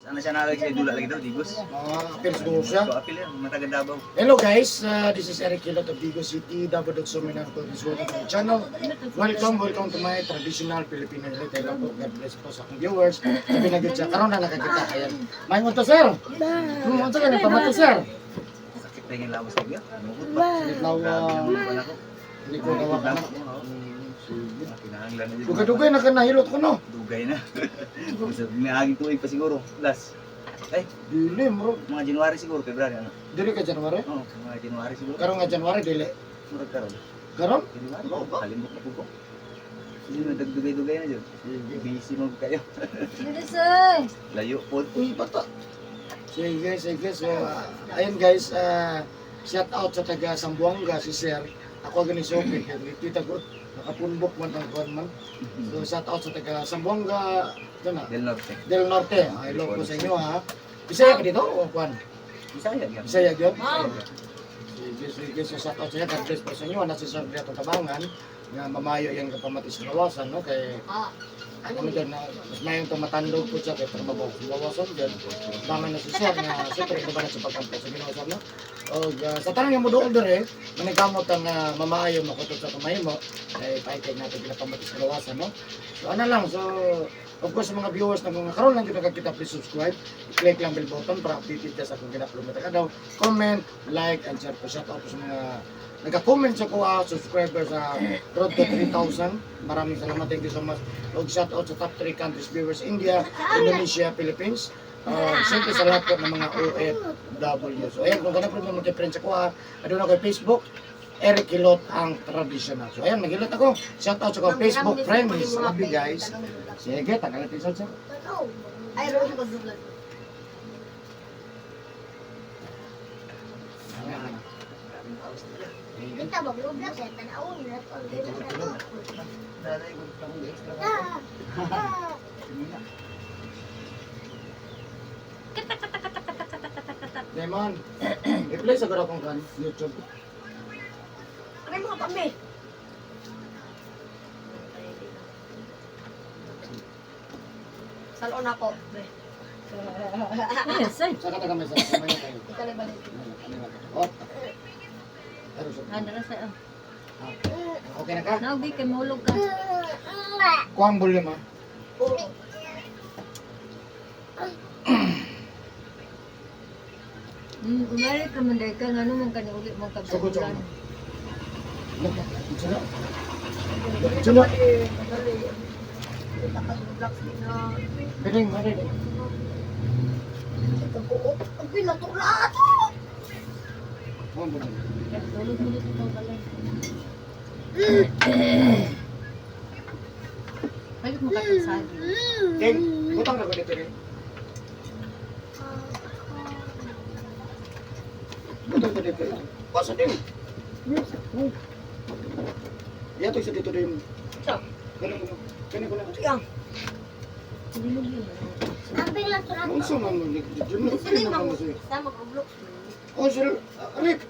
Sana siya nalagay sa dula lagi daw, Digos. Apil siguro siya. So, apil yan, mataga Davao. Hello guys, this is Eric Hilot of Vigo City, Davao.Suminan ko this welcome to my channel. Welcome to my traditional Filipino heritage. Hello po, God bless po sa akong viewers. Sabi na siya, karoon na nakakita. Ayan. May unto sir. Unto ka na, pamato sir. Sakit na yung lawas ko yan. Sige, lawa. Hindi ko gawa ka na. Kinahanglan na dyan. Dugay-dugay na ka nahilot ko no. Dugay na. May aging tuig pa siguro. Last. Ay, Dili, bro. mga January siguro, February ano. Dili ka January? Oo, mga January siguro. Karoon nga January, dili. Murag karon. Karoon? January. Kalimbok na po ko. Hindi mo dagdugay-dugay na dyan. Busy mo kayo. Layo po. Uy, bata. Sige. So, ayun guys, shout out sa taga Sambuanga, si Sir. Ako gani shopping, kita ko, nakapunbok man ang kuwan man. So, shout out sa taga Sambuanga, ito na, Del Norte. Del Norte. Hello po sa inyo ha. Bisaya ka dito o kuwan? Bisaya yan. Bisaya yun? Sige. So, shout out sa inyo, God bless po sa inyo. Nasa Sir Beato Tabangan, nga mamayo yung kapamati sa lawasan, no? Kay ano dyan na, mas mayroon itong matandog po siya kaya trabaho sa lawasan dyan. Bangan na si Sir na siyempre ito ba na sa pagkampo sa Ginoo Sir, no? O sa tanang yung mudo order manigamot ang mamaayo makutot sa kamay mo ay paikay natin pinapamati sa lawasan, no? So ano lang, so of course sa mga viewers na kung karoon lang kita please subscribe, i-click lang bell button para updated ka sa kung ginapload na tagadaw, comment, like, and share po. Shout out po sa mga nagka-comment sa kuha, subscriber sa road to 3,000. Maraming salamat, thank you so much. Og shout out sa top 3 countries viewers, India, Indonesia, Philippines. Siyempre sa lahat po ng mga OFW. So ayan, kung ganapin mo mag-friend sa kuha, adun ako kay Facebook, Eric Hilot ang traditional. So ayan, mag-hilot ako. Shout out sa kuha, Facebook friends. Love you guys. Sige, tagal natin sa sir. Ay, roon ko dublan. Kita mag-vlog sa tanawon na to. Lemon, i-play sa akong kan, YouTube. Ano mo kami? Salon ako. Yes, ay. Saka taga may sa kamay na kayo. Ikaw lang balik. Oh. Pero sa Ano na sa'yo? okay na ka? Naugi kay mahulog ka. Kuang bulim ha. Umari ka man dahil ka, ano man ka ni ulit mong Sugod sa kabulan. ano? Sino? Sino? Piling, piling. Ang pinatulad! Kuang bulim. Tulog mo dito pa balay. Balik mo katagsagi. Ting, butang na ko dito rin. Butang ko dito. Pasa din. Yato isa dito din. Siya. Kani ko na. Yang. Hindi mo yun. Ang pinatulad Ang ko. sama mo ni Jun. Sili Ano mo. mo siya? Sama ko vlog. Oh, sir. Rick.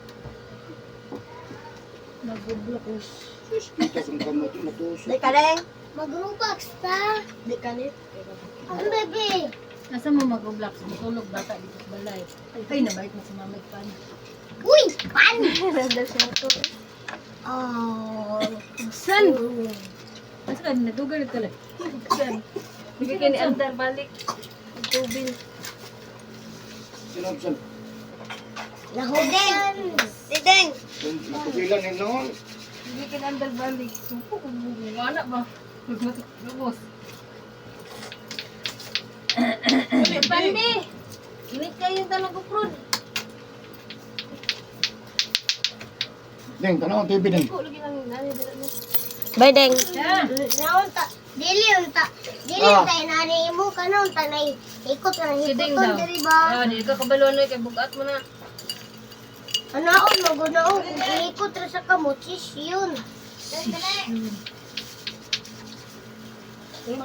Nag-block ko. Sus, kita sa kamot na to. Di ka rin? Mag-rubax ta. Di ka rin? Ang bebe. Nasa mo mag-block? Matulog bata dito sa balay. Ay, nabalik mo si mamay pa. Uy! Pan! Randal siya ito. Oh. San? Asa ka, nadugal ka lang. San? Bigay ka ni Andar balik. Ang tubil. Sinabsan. Nahudeng! Dideng! Natubilan ni noon. Bigay ka ni Andar balik. Sumpo kung wala ba? Lubos. Pandi! Init kayo talaga, Prod. Ding, tanaw TV din. Ko lagi lang nani dala mo. Baydeng! Ya. Naunta! Dili unta! Dili Ah. unta! Inani mo ka na unta na ikot na Kiding hikoton daw. diri ba? Ah, di ka kabalo na kay bugat mo na. Ano ako magunaon kung iikot ra sa kamot sis yun.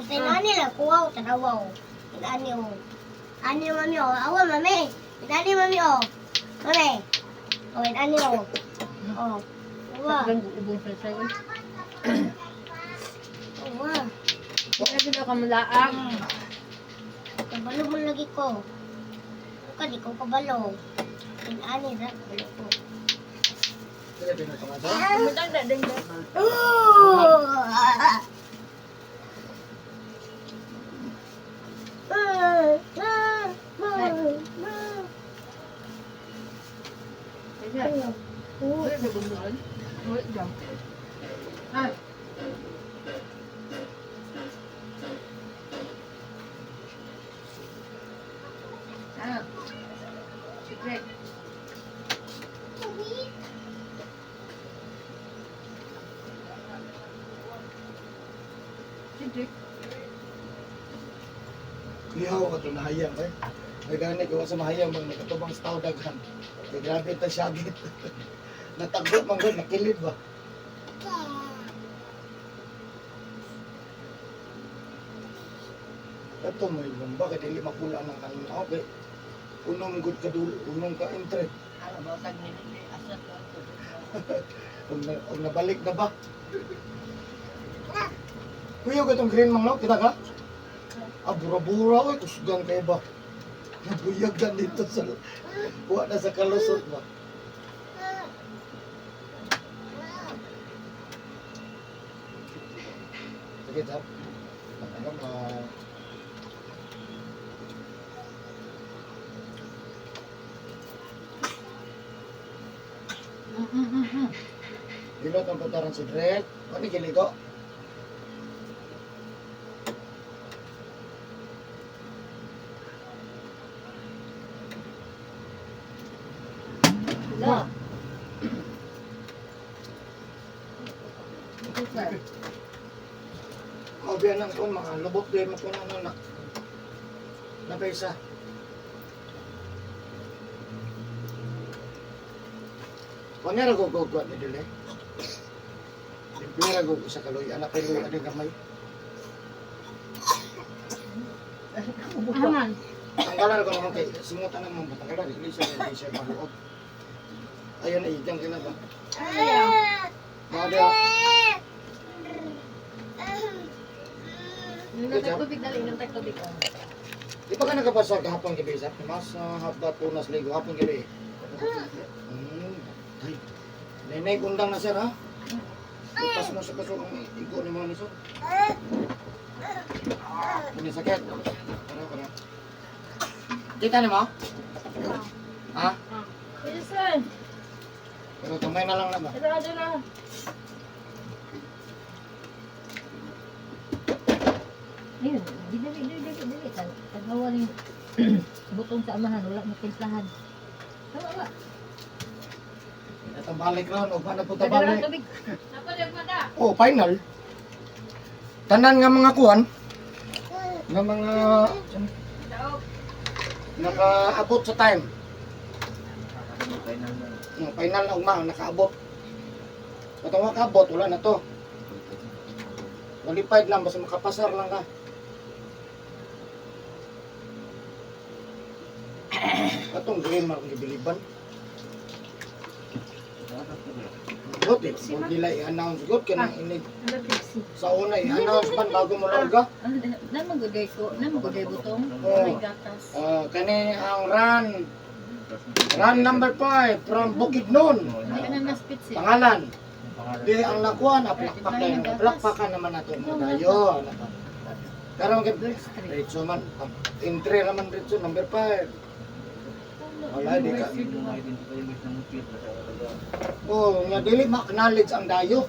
Tinani na kuwaw tanawaw. Tinani mo. Ani mami o. Awa mami. Tinani mami o. Mami. O tinani o. O. Awa. Kan ubong sa sayo. Awa. Wala gid ka malaak. Kabalo mo lagi ko. Bukan, di ko kabalo. Ani na, kabalo ko. Sige, pinatungasa. Matanda din ba? Wala sa bunduran. Wala dyan. Ah. Ah. Secret. Secret. Lihaw ka ito, nahayang eh. May gani ko sa mahayang bang nakatubang sa tao daghan. May grabe ito syagit. Natagot man gano'n, nakilid ba? Ito may ibang bakit hindi makula ng kanin. Okay. Unong good ka dulo, unong ka entre. Huwag nabalik na ba? Kuya ka itong green manglaw, kita ka? Ah, bura-bura, oy, kusgan kayo ba? Nabuyagan dito sa... Buwa na sa kalusot ba? Sige, Chap. Ano ba? Dilot ang putaran si Drek. Ano gili ko? Wala. Mabiyan ng kung mga lubot din mo kung ano na. Napaysa. Panyara ko gugwat ni Dile. Panyara ko sa kaloy. Anak kayo ano gamay. Aman. Tanggalan ko naman kay simutan naman ba? Tanggalan. Hindi siya maluot. Ayun na igang ka na ba? Mga dia. Nagtag tubig dali, nagtag tubig. Di pa ka nagkapasar kahapon gabi sa mas habat punas ligo hapon gabi. Ay. Nenay kundang na sir ha. Bukas mo sa kaso ng igo ni mga niso. Ini sakit. Para. Kita ni mo? Ha? Wilson, Pero kamay na lang na ba? sarado na. Ayun, dili. Tagawa rin butong sa amahan, wala matimplahan. Tama ba? Ito balik ron, o paano po Padala balik? tubig. Napadagmada. Oh, final. Tanan nga mga kuwan. Nga mga nakaabot sa time. Yung final na ugma, nakaabot. Patong makaabot, wala na to. Qualified lang, basta makapasar lang ka. Atong green mark gibiliban. Good, eh. Kung nila i-announce good, kanang ini Ano pixi? sa una i-announce man bago mo larga. Namaguday butong. Oo. May gatas. Kani ang run number 5 from Bukidnon. Hindi ka na naspitsi. Pangalan. Di ang nakuha na plakpak na yung plakpakan naman natin. Dayo. Karon kay Ritso man. Entry naman Ritso number 5. Wala di ka. Oh, nga dili ma-acknowledge ang dayo.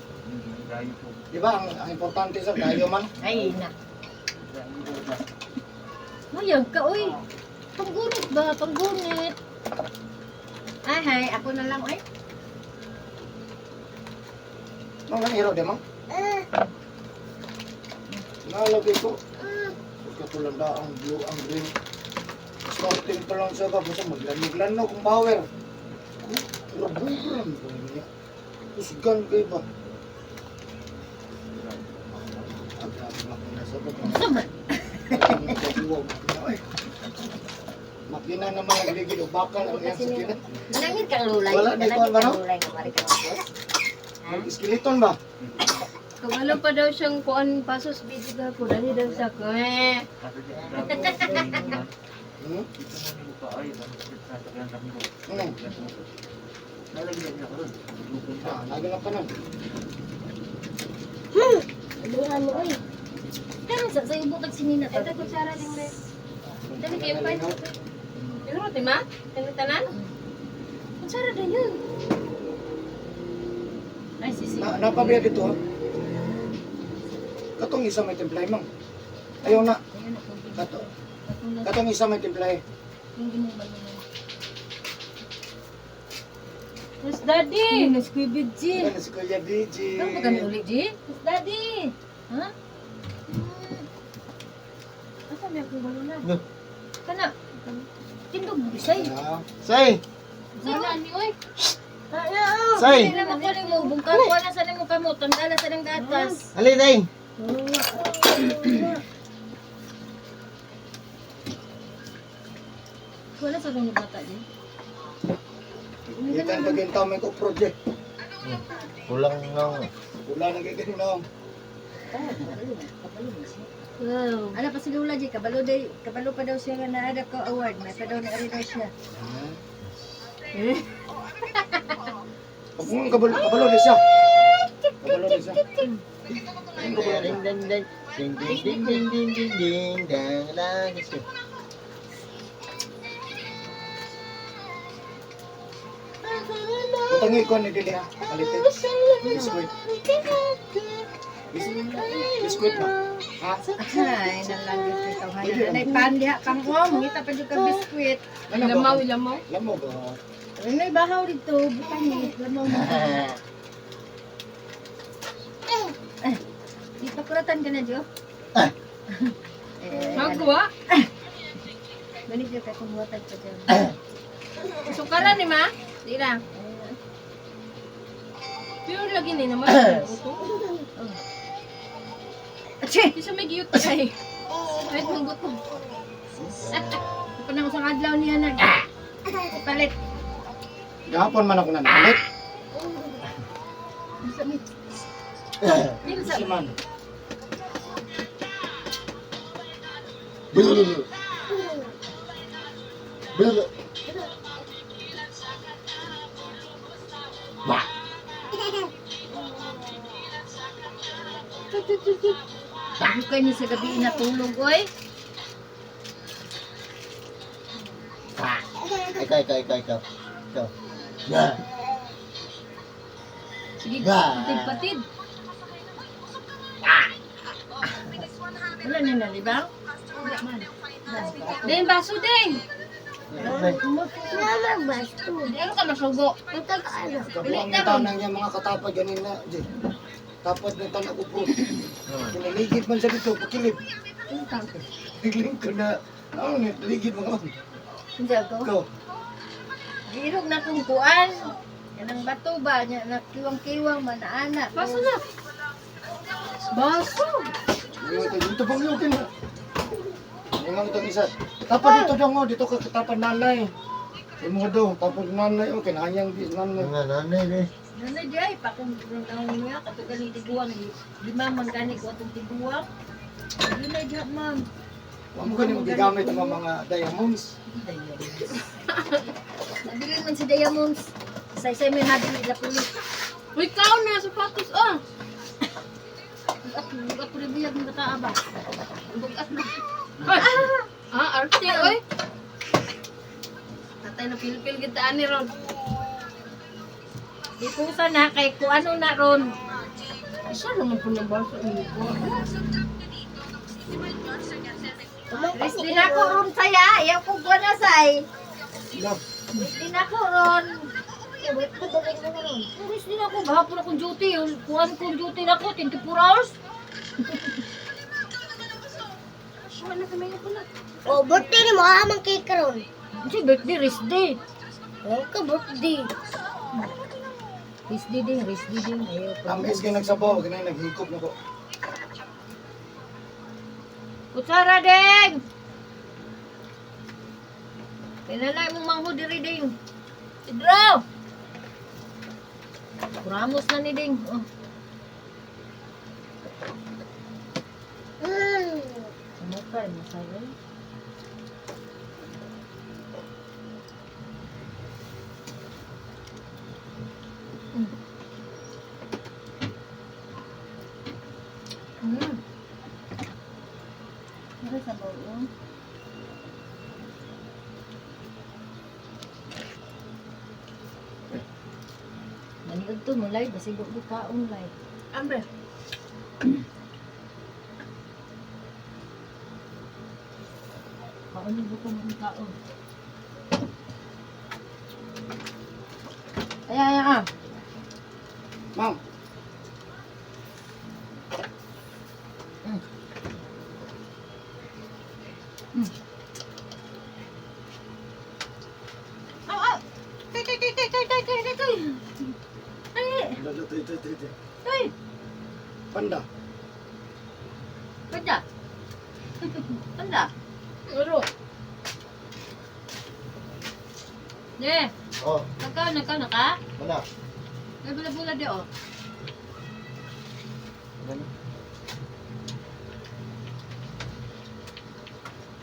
Di ba ang importante sa dayo man? Ay, na. Mayag ka, uy. Panggunit ba? Panggunit. Ay, hay. Ako na lang, uy. Mga hero di mo? Nalagay ko. Katulanda ang blue, ang green. Starting pa lang siya ba? Basta maglanog-lanog kung power. Laburan ko niya. Tusgan kayo ba? Makina naman nagligid o bakal ang yan sa kina. Nangit kang lulay. Wala, di ko ano? Lulay ng marika. Mag-skeleton ba? Kabalo pa daw siyang kuan pasos video ka ko dali daw sa ko. Hmm? Ano? Nalagyan niya ko ron. Lagi na pa nun. Aluhan mo eh. Pero sa ibo kag sinina to. Ito kutsara ding res. Dali kayo pa. Pero di ma? Tanan? Kutsara din yun. Ay sisi. Napabiya dito ha. Katong isa may templay mang. Ayaw na. Katong isa may templay. Yes, Daddy! Mas Kuya G. Ano si Kuya BG? Ikaw ba gani ulit, G? Yes, Daddy! Ha? Asa may akong balona? No. Kana? Tindog, bisay. Say! Sana ni, oy. Say! Hindi naman ko mo. Bungkang ko na sa mo kamo. Tandala sa ng gatas. Halay day! Wala sa kanya bata, G. Ikan pagintaw may ko project. Kulang ng... Wala nang gagawin. Wow. Ala pa si Lula, G. Kabalo pa daw siya nga naada ko award. May pa daw na rin daw siya. Pag mong kabalo di siya. Kabalo di siya. Ding ding ding ding ding ding ding ding ding ding dang dang. Utangi ko ni Dili ha. Kalitin. Biskuit. Biskuit mo. Ha? Ay, nalagit ko ikaw. Nanay pandiha kang ngita pa dyan ka biskwit. Ano ba? Lamaw. Lamaw ba? Nanay bahaw dito. Bukan ni. Lamaw mo. Di pakuratan ka na, Jo? Magwa? Balik dyan kayo kumuwatan ka dyan. Sukaran ni Ma? Di lang. Pero lagi ni naman. Ache! Isa may giyot ka eh. Kahit mong buto. Panang usang adlaw niya na. Palit. Gahapon man ako na nalit. Isa Si man. Bukay ni sa gabi inatulog, oy. Ikaw. Yeah. Sige, Bah. patid-patid. Wala na nalibang? Wala man. Din, baso din. Naman basto. Di ano ka masugo? Ang taga-ano. Kabuang yung tanang niya mga katapad ganina. Tapos ng tanang ko po. Kinaligid man siya dito. Pakilip. Tigling ko na. Ano na, ligid mo ka. Hindi ako. Ikaw. Hirog na kong kuan. Yan ang bato ba? Yan ang kiwang-kiwang manaana. Baso na. Baso. Dito bang yung kin. Yung itong isa. Tapos dito daw mo. Dito ka tapos nanay. Yung mga daw. Tapos nanay. O kinahanyang di nanay. Mga nanay eh. Nanay di ay, pakong taon niya. Katugan ni tiguang. Lima man gani ko atong tiguang. Yun ay diha, ma'am. Huwag mo ganyan magigamit ang mga diamonds. Nabili man si Diamonds. Say-say may nabili na pulis. Uy, kao na sapatos, ah! Bugat po rin biyag ng bataa ba? Bugat na. Arte, oy! Tatay na pil-pil gitaan ni Ron. Di po sana kay kung ano na Ron. Isa naman po ng baso niyo po. Chris, din ako Ron saya. Ayaw ko ba na say? Love. Din ako Ron. Chris, din ako. Gahapon akong duty. Kuhan kong duty na ako. 24 hours. Wala kami na pala. Oh, birthday ni mo. Amang cake karon. Kasi birthday, rest day. Oh, ka birthday. Rest day din, rest day din. Ayaw ko. Tamis kayo nagsabaw. Ganyan naghikop na ko. Kutsara din! Pinalay mo mangho diri ding. Idro! Kuramos na ni ding. Oh. Kaya masaya. Ano sa bawang? Naniod to mo live, basi go kaon live. Ambre. Kaon ni ko mo kaon. Ay. Ma'am, Ay, panda. panda. Panda. Uro. Ne, Oh, naka. wala. May bula-bula di oh.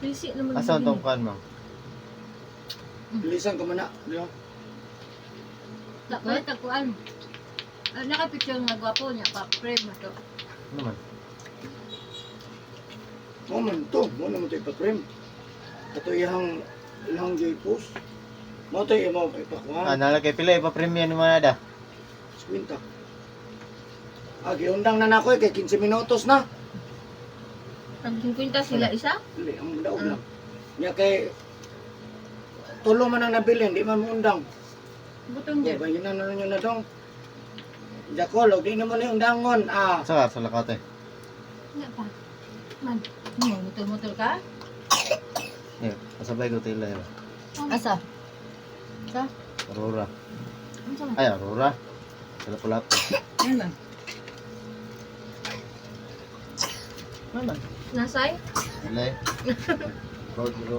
Risi naman. Asa ang kan mo? Bilisan ka muna. Diyo. Takot takuan. Naka-picture nga gwapo niya pa frame mo to. Ano man? Mo man to, mo naman to ipa-frame. Kato ihang J-post. Mo to mo Ah, ipakuha. nalagay pila ipa premium ni mga da. Swinta. Giundang na nako kay 15 minutos na. Nag-50 sila isa? Dili, ang daog lang. Nya kay tulo man ang nabili, di man mo undang. Butong Di dyan. ba yun na nyo na dong. Jakol, di naman yung undangon. Sa lakate. Nga pa. Man, motor-motor ka? Yeah, kasabay ko tila yun. Asa? Aurora. Ano sa? Ay, Aurora. Sila pula. Ano man? Ano man? Nasay? Ilay. Road bro.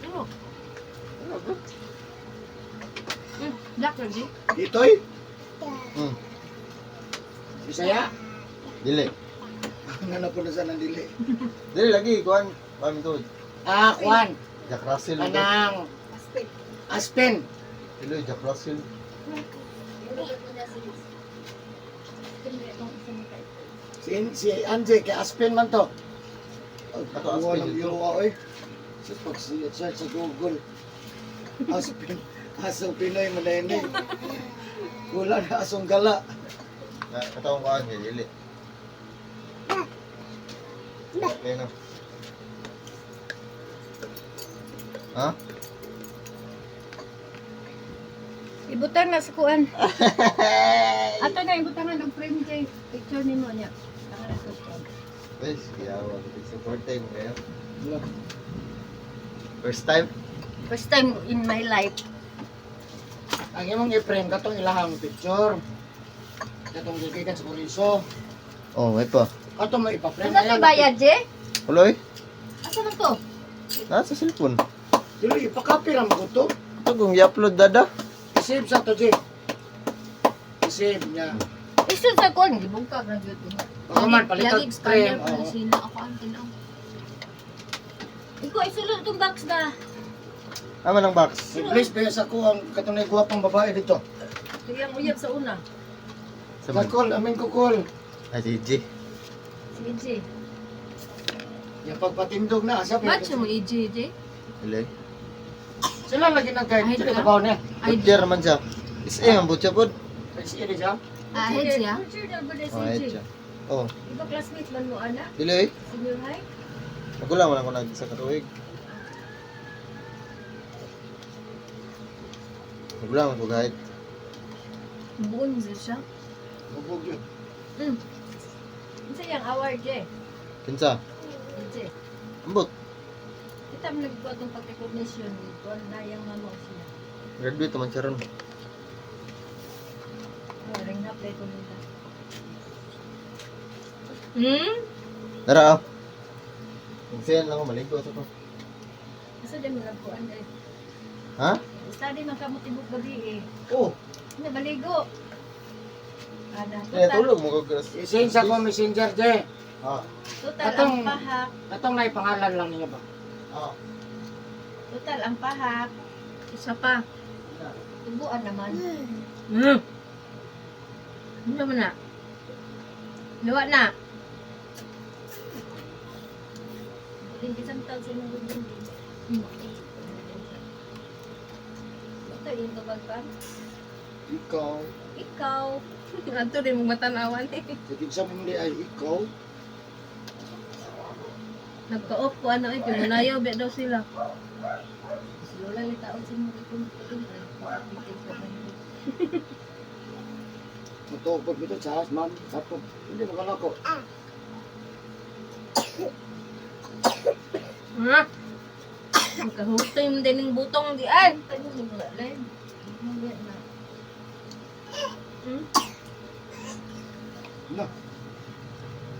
Ano? Black lagi? Itoy, Hmm. Bisaya. Dili. Ano po na sa nandili? Dili lagi kuan. Kuan to. Kwan. Jack Russell. ito. Kanang Aspen. Dili Jack Russell. Si Anje, kay Aspen man to. Ato Ang Aspen ng ito. yuwa, oy. Sa pag-search sa Google. Aspen. Asong Pinoy manayni. Wala na asong gala. Katawang kuan niya, dili. Okay na. Ha? Ibutan na sa kuan. Ato na ibutan na ng frame kay picture ni mo niya. Tanga na to. Guys, kaya ako support time kayo. Wala. First time? First time in my life. Ang imong i-frame katong ilahang picture. Katong gigikan sa kuriso. Oh, may pa. Katong mo ipa-frame. Ano to bayad, Je? Huloy? Asa man to? Nasa cellphone. Dili ipa-copy ra mo to. Ito kung i-upload dada. I-save sa to, J. I-save niya. Isu sa kuan gibungkag na gyud niya. Baka man palitan Lagi frame. expander pa Oo. sina ako ang tinaw. Ikaw isulod tong box na. Ama ng box. Please, paya sa ko ang katong guwapong babae dito. Tuyang uyab sa una. Sa man. Kakol, amin ko call. Ay, Gigi. Sige, Je. Yung pagpatindog na, asa Match mo EJ, Je. Huloy. Sila lagi nag-guide. Ay, Sila ka? kabaw niya. Pudyer man siya. Is ang butya pod. Ay, siya rin siya. Ahead siya. Oh, ayun siya. Oh, Iba classmate man mo ana? dili. Senior high? Nagulang man ako nag sa katuig. Nagulang man ko kahit. Buon siya. Bubog yun. Isa yang award, Je. Kinsa? Je. Ambot. Kita mo nagbuhat ng pag-recognition dito. Na yung mamo siya. Graduate naman siya ron. Oh, ring na play ko nila. Tara ah. Magsayan lang ako, maligo sa to. Isa din mo nagbuhan eh. Ha? Study man ka mo tibok gabi eh. Oh, Hindi, maligo. Ada. kaya tulog mo kag I-send sa ko messenger, Je. Oh. Total Atong- ang pahak. Atong na pangalan lang niya ba? Oh. Total ang pahak. Isa pa. Tubuan naman. Ano naman na? Luwa na. Hindi isang taon sa mga gusto. Ito yung kabagpan. Ikaw. Ikaw. Ato rin mong matanawan eh. Sige sa mga ay ikaw. Nagka-off ko ano eh. Pimunayaw biya daw sila. Si Lola yung taon sa mga gusto. Matupod dito sa asman. Tapos hindi makalako. Ha? Magkahutoy mo din yung butong di ay. Ano yung wala lang? Na.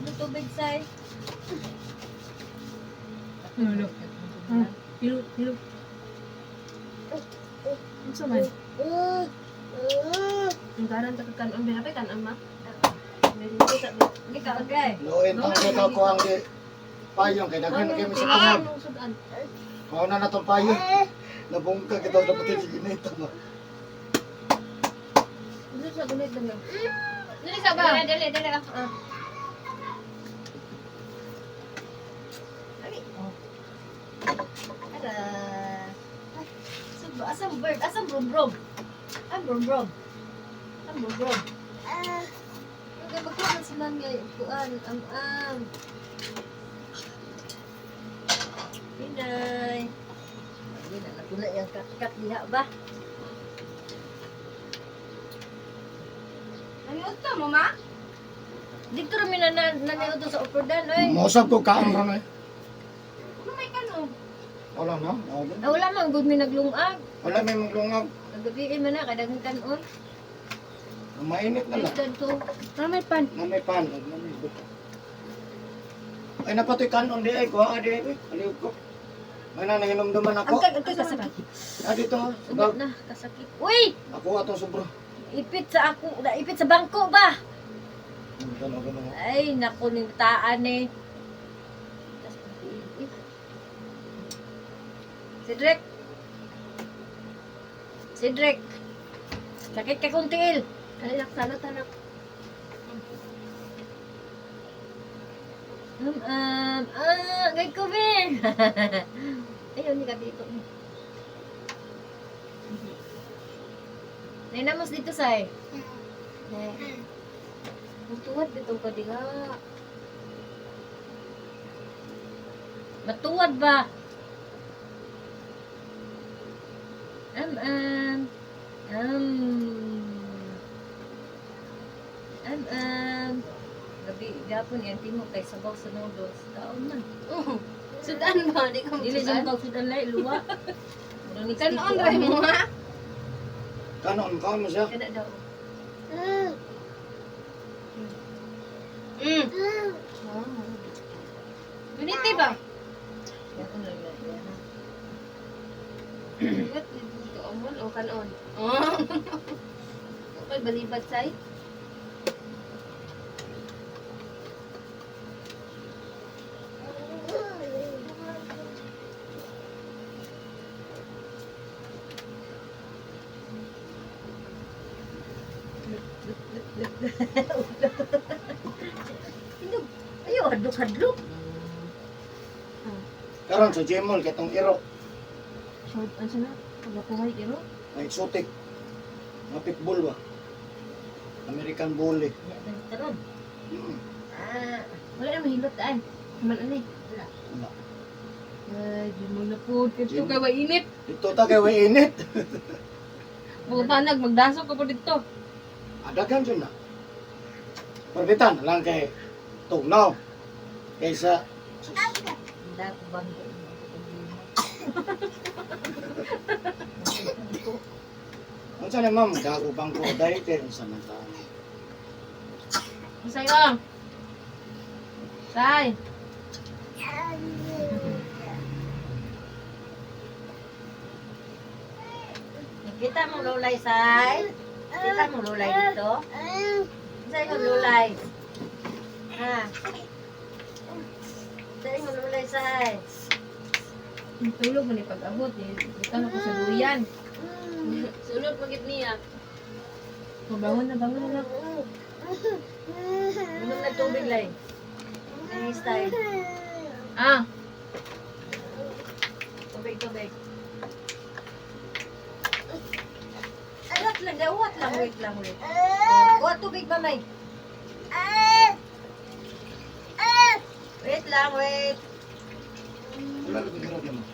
Ano tubig say? Ano? Hilo, hilo. Ano sa man? Ang garan ta kanon ba pa kan ama? Hindi ka okay. Loin ang ikaw ko ang di payong kay daghan kay sa tungod. Mao na natong payong. Nabungka kita dapat si ginita ba. Ano sa gunit lang? Dili sa ba? Dili ka. Dali. Ada. Asam bird, asam brom-brom. Ang brom-brom. Ang brom-brom. Kaya magkuhan sila ngayon. Kuhan, am-am. Pinay. Hindi na nagula yung kat-kat diha ba? Naniod ka mo, ma? Dito rin naniod sa uprodan, oy. Mosab ko kaon ron ay. Ano may kano? Wala na. Ah, wala man, good may naglungag. Wala may maglungag. Nagabiin man na, kadagang kanon. Mainit na lang. Dito to. Ramay pan. Na may pan. Ay napatoy kanon di ay ko di ay. Aliw ko. May na nahinomduman ako. Ang kasakit. Dito. Ugat na, kasakit. Uy! Ako atong sobra. Ipit sa ako, ipit sa bangko ba? Ganun. Ay, naku, ning taan eh. Cedric. Cedric. Sakit ka kong tiil. Anak, salot, anak. Gay ko, Ben. Ayun, hindi ka dito. Nainamos dito, Say. Matuwad dito ka di nga. Matuwad ba? Gabi, gapon yan, timo kay sabaw sa noodles. Taon na. Sudan ba? Di ka Dili sa magsudan? mga sudan lay, luwa. Kanon rin mo ha? Kanon mo siya. Kada daw. Biniti ba? Yan ang lagay. Ba't dito amon o kanon? Oh. Okay, balibad say? Ayo, hadlok-hadlok. Karon sa Jemol kitong iro. So, ano sana? Pagkakuhay, iro? May exotic. Mga pitbull ba? American Bully. Taron. Mm. Wala na mahilot daan. Naman ano eh. Wala. Wala. Ay, di mo na po. Dito ka ba init? Dito ta kay way init. Butanag, magdasok ka po dito. Adagan dyan na. Perbitan lang kay tugnaw. Kaysa Hindi ako bangko. ano sa ma'am, gago bangko dahil kayo sa mata. Masay lang. Say. Kita mo lulay, Say. Kita mo lulay dito. Say ko lulay. Ha. Dahil mo naman lang say. Tulog mo ni pag-abot. Butang ako sa duyan. Sulod magit niya. Bangon na. Inom na tubig lang. Nice style. Tubig. Alat lang, dawat lang, wait lang. Kuha tubig ba, May? Wait lang. Wala lang ginagawa mo.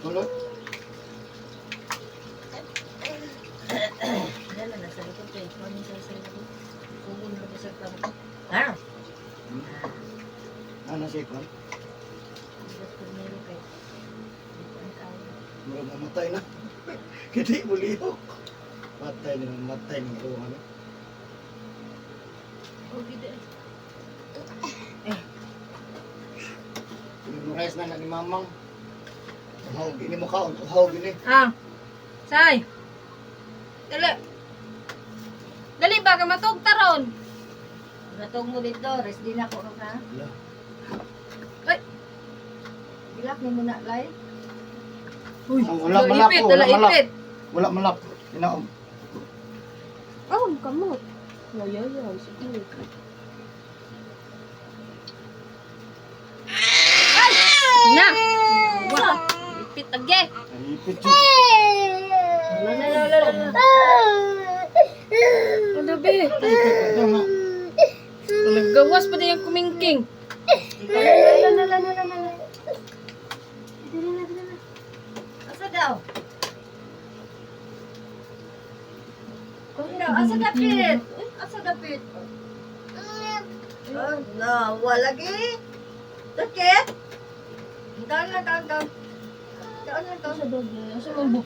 Tulog? Dala na sa likod kayo. Kung ano sa likod. Kumun mo sa kamo. Ha? Ano siya ko? Murag mamatay na. Kaya mo lihok. Matay ng uwan. Oh, gida. Memorize na ni mamang. Uhawag ini mo ka. Uhawag ini. Say. Dali ba ka matog taron? Matog mo dito, rest din ako ka. Wala. Ay. Bilak ni mo na lay. Wala malak ko. Ipit. Wala malak. Inaom. Kamot. Yo, sige. Na! Wah! Ipit agye! Ipit yun. Ano be? Naggawas pa din yung kumingking. Asa daw? Asa dapit? Asa dapit? Wala lagi. Sakit? Doon lang. Sa doon. Asa mo bu?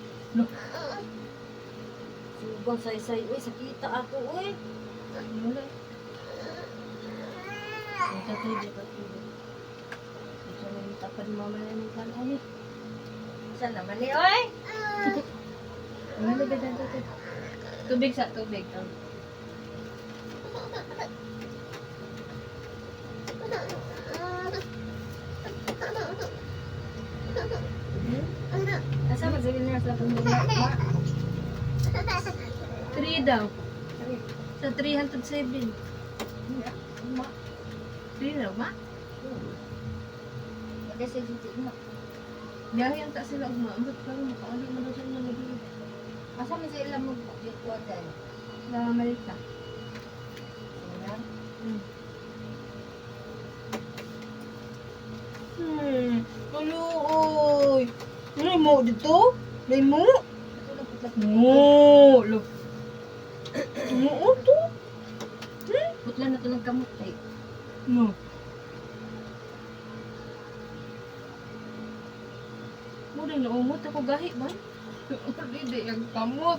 Sugang say-say. Uy, sakita ako. Uy. Wala. Dito. Ito na yung tapad mama na yung kanon eh. Saan naman eh, oy? Ano ba? Tubig. Asa magsabi na sa pamilya? 3 daw. Sa 307. 3 daw, ma? Kasi dito na. Biyahe ang taas sila umambot pero makauli mo na sila na nagiging. Asa mo sila mag-kuha dahil? Sa Malita. Aluoy. Ano mo dito? May mo? Lo. Mo to? Putla na to ng kamot eh. No. Mura na umot ako gahi ba? Hindi ang kamot.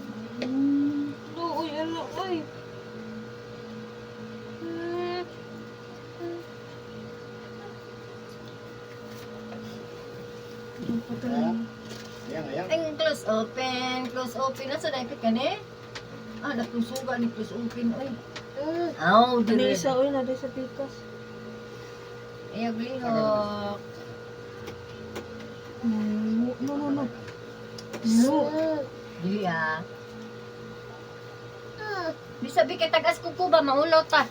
Uy, ano, uy. Ayan. Ang close open. Nasa daipit ka ni? Nagtusuga ni close open. Uy. Dili. Isa, uy, nade sa pikas. Ayaw lihok. No. Dili Bisabi kay tagas kuko ba maulaw ta.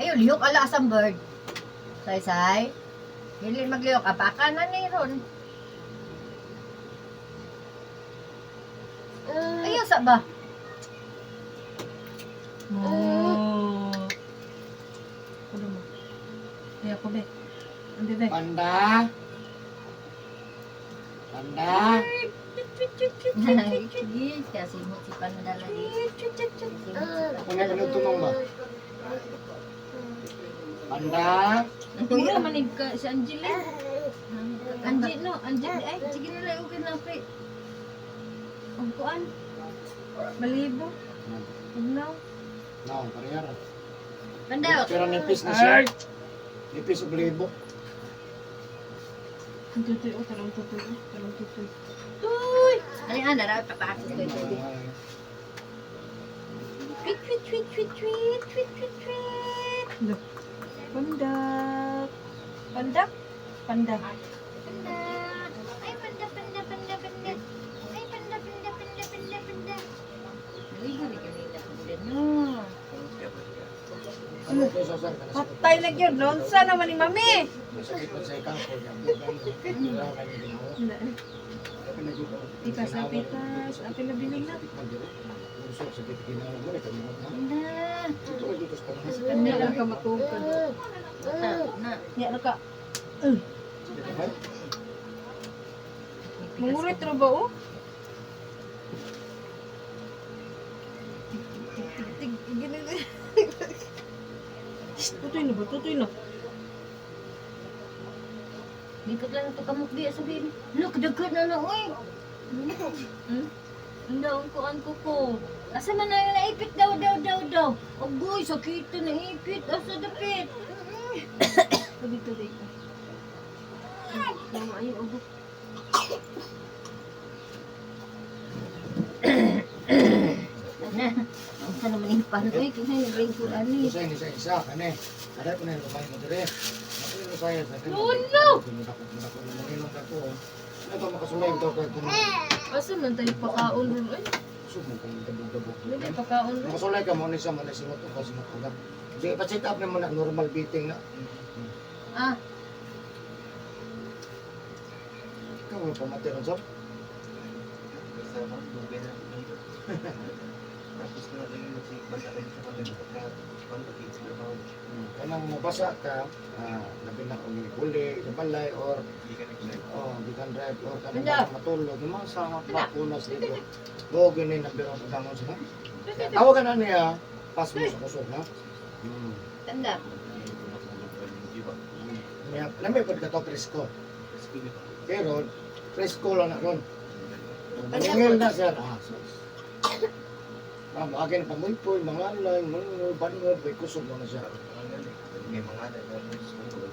Ayaw lihok ala asang bird. Say. Dili maglihok apaka na ni ron. Ayaw sa ba? Kulo mo. Ayaw ko be. Ang bebe. Panda. Sige, kasi mo si Panda lagi. Ako na tunong ba? Panda. Kuya manig ka si Angeline. Angie, ay, sige na lang okay na pre. Ang kuan. Balibo. Ugnaw. No, parehara. Panda. Pero nipis na siya. Nipis o balibo. Ang tutoy, talang tutoy. Uy! Ano yan, naraw, papasok ko ito. tweet, tweet, tweet, tweet, tweet, tweet, tweet. Look. Pandak. Pandak? Pandak. Panda. Ay, panda, panda, panda, panda. Ay, panda, panda, panda, panda, panda. Naligo ni kanina. Ah. Ano ito sa sir? Patay na yun. Lonsa naman ni Mami. Masakit pa sa ikang ko. Wala kayo din ako. Pitas na pitas. Atin na binig na. Sakit ginawa mo rin kami mo. Panda. Ito ay dito sa pangkas. Hindi lang ka matupad. Na. Yan na ka. Mangurit na ba oh? Tutoy na ba? Tutoy na. Likot lang ito kamuk di sabihin. Look, dagkot na na, uy. Ang daw ko ko. Asa man na yung naipit daw. Agoy, sakit na ipit. Asa dapit. Dito, dito. Tama ayun, ugok. Na. Ang sa naman yung pan. Uy, kaya yung ring ko ani. Isa ini isa kane. Ada ko na lumay mo dire. Ano saya sa kanya? Lolo! Manilong ka ko. Ano makasulay ito ka kung Asa man tayo pakaon ron? Ay, subong kang dabog-dabog. hindi pakaon ron. Makasulay ka mo ni sa mga singot ko singot ko. Sige, pa-check up naman na normal beating na. Ah, Ikaw mo pamatay ron, Sob? Kasama, dugay na dito. Tapos na lang yung magsibanda kayo sa paganda. Pagkakanda kayo sa trabaho. Kanang mabasa ka, labi na kung huli, balay, or Hindi ka nag-live. di kan drive, or kanang Hindi. matulog, yung mga sa bakunas dito. Huwag yun yung nabirang pagdangon siya. Tawagan na niya, pas mo sa kusog, no? Tanda. Hindi ba? Lamay po ka to presko. Pero, presko lang na ron. Maningil na siya. Akin pamulpoy, mga alay, mga banod, may kusog mo na siya. May mga dahil sa school.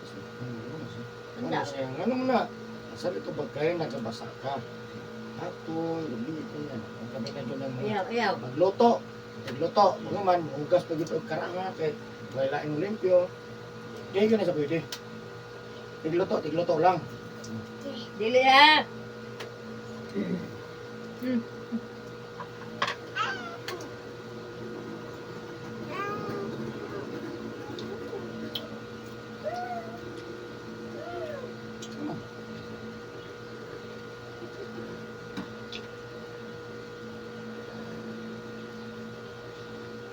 Ano siya? Ano mo na? Sabi ito bagay, nagabasa ka. Hapon, gabi ito yan. Ang kami na doon ng Ayaw. magluto. Magluto. Mga man, hugas pa dito karanga, kahit wala yung limpyo. Di ka na sa pwede. Tigluto lang. Dili ha.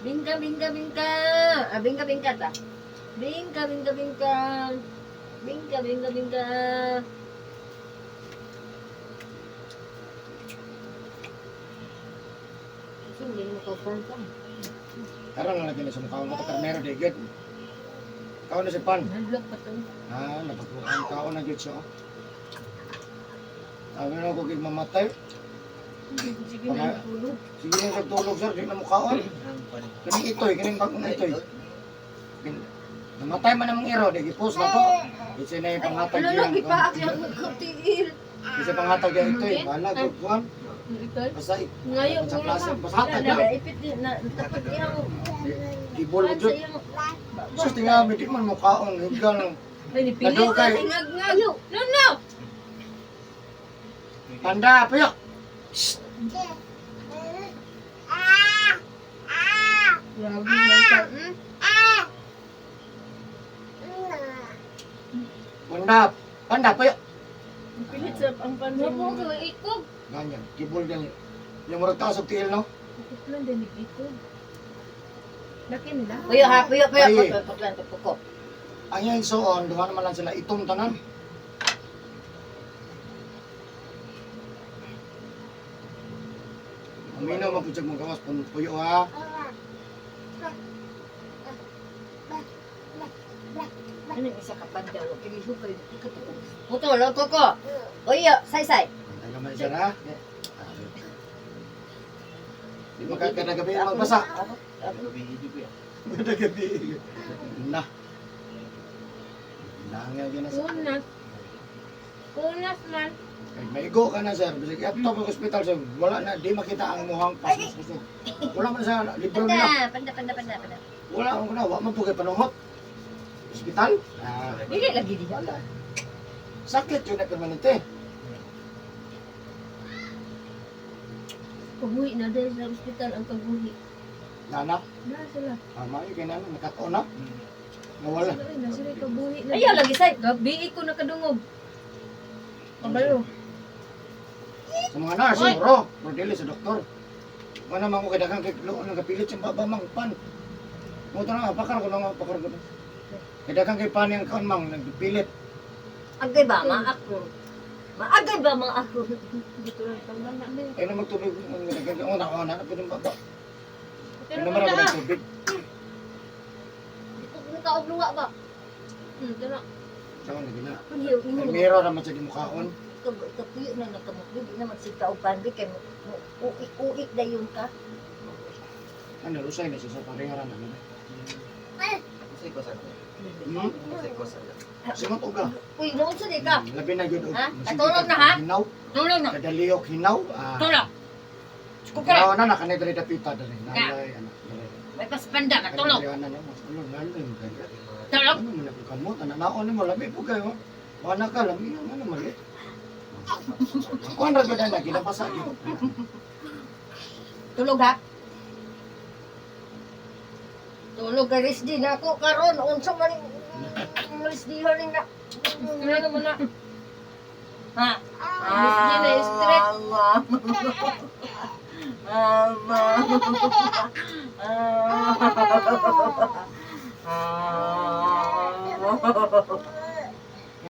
Bingka. Bingka ta. Bingka. Hindi mo kapanta. Karang lang lagi na sa mukha mo ito, karnero, digit. Kao na si Pan. Nalok pa to. Napagpuan kao na dito siya. Sabi na ko kay mamatay. sige na tulog. Sige na nagtulog sir, di na mukhaon. Kining itoy, kining bagong itoy. Namatay man namang iro, di gipos na to. Isa na yung panghatag Ano yan. lagi pa akyang magkutiil. Isa panghatag yan itoy. Wala, gugwan. Ikaw? Basta Ngayon sa ko klase, lang. basta hatag Na yan. ipit din na tapos iyang Ibol mo sa dyan. iyang Sus, tingnan, di man mukhaon. Higgan. Ay, nipilit Nadugay. ka. Ingag-ngag. No. Tanda, payo. Grabe man ka. Tanda, payo. Pilit sa ang pansin Ano mo. ko ikog. Ganyan, gibol yan. Yung murag taas og tiil, no? Bakit lang din ito? Laki nila. Puyo ha, puyo. Ay. Paglan to pukok. Ang yan soon, duha naman lang sila itong tanan. Aminaw mapudyag mong gawas, puyo ha. Ano yung isa ka panda? Huwag kiligo kayo. Puto, loko ko. Puyo, say. Antay naman siya ha. Di ba kada gabi magbasa? Video ko yan. Kada gabi. Na. Nangyay yun na sa... Kunas. Kunas man. Kay maigo ka na sir, bisig ato sa ospital sir, wala na di makita ang muhang pasok. Wala man sa libro nila. Panda. Wala man kuna, wa man pugay panuhot. Ospital? Dili lagi di Wala. Sakit yun na permanente. Kabuhi na dahil sa ospital ang kabuhi. Nanak, Na sila. may kay nana nakataon na. Nawala. Na sila kabuhi na. Ayaw lagi say. Gabi ko nakadungog. Kabalo. Sa mga nurse, siguro, pero dili sa doktor. Kung naman ko kadagang kay Loon ang kapilit sa babamang pan. Muto na, pakar ko na pakar ko. Kadagang kay pan yung kaon mang nagpilit. Agay ba ma ako? Maagay ba mga ako? Dito lang taman na din. Ay na magtubig ang nagagawin. Ang una, na pwedeng baba. Ay naman ako ng tubig. Kaog luwa ba? Tara. Saan na gina? Kuya, May miro naman sa mukhaon. kapuyo na nakamukli, di naman si Kaupan, di kay uik dayon ka. Ano, rusay na siya sa paringaran namin. Kasi ko sa Hmm? Kasi ko sa Simot uga. Uy, noon sa di ka. Labi na yun. Ha? Katulog na, ha? Hinaw. Tulong na. Kadaliyok hinaw. Tulong. Kukara. Hinaw na, nakanay dali dapita dali. Nalay, anak. May paspanda ka, tulong. Kadalianan niya, mas ano, lalo yung kaya. Tulong. Ano man ako kamot, naon mo, labi po kayo. Wala ka, labi yung ano mali. Kung ano ba na, ginapasa yun. Tulog ha. Tulog ka risdi na ako karon. Unsa man risdi rin na. Wala naman na. Ha? Risdi na straight. Mama.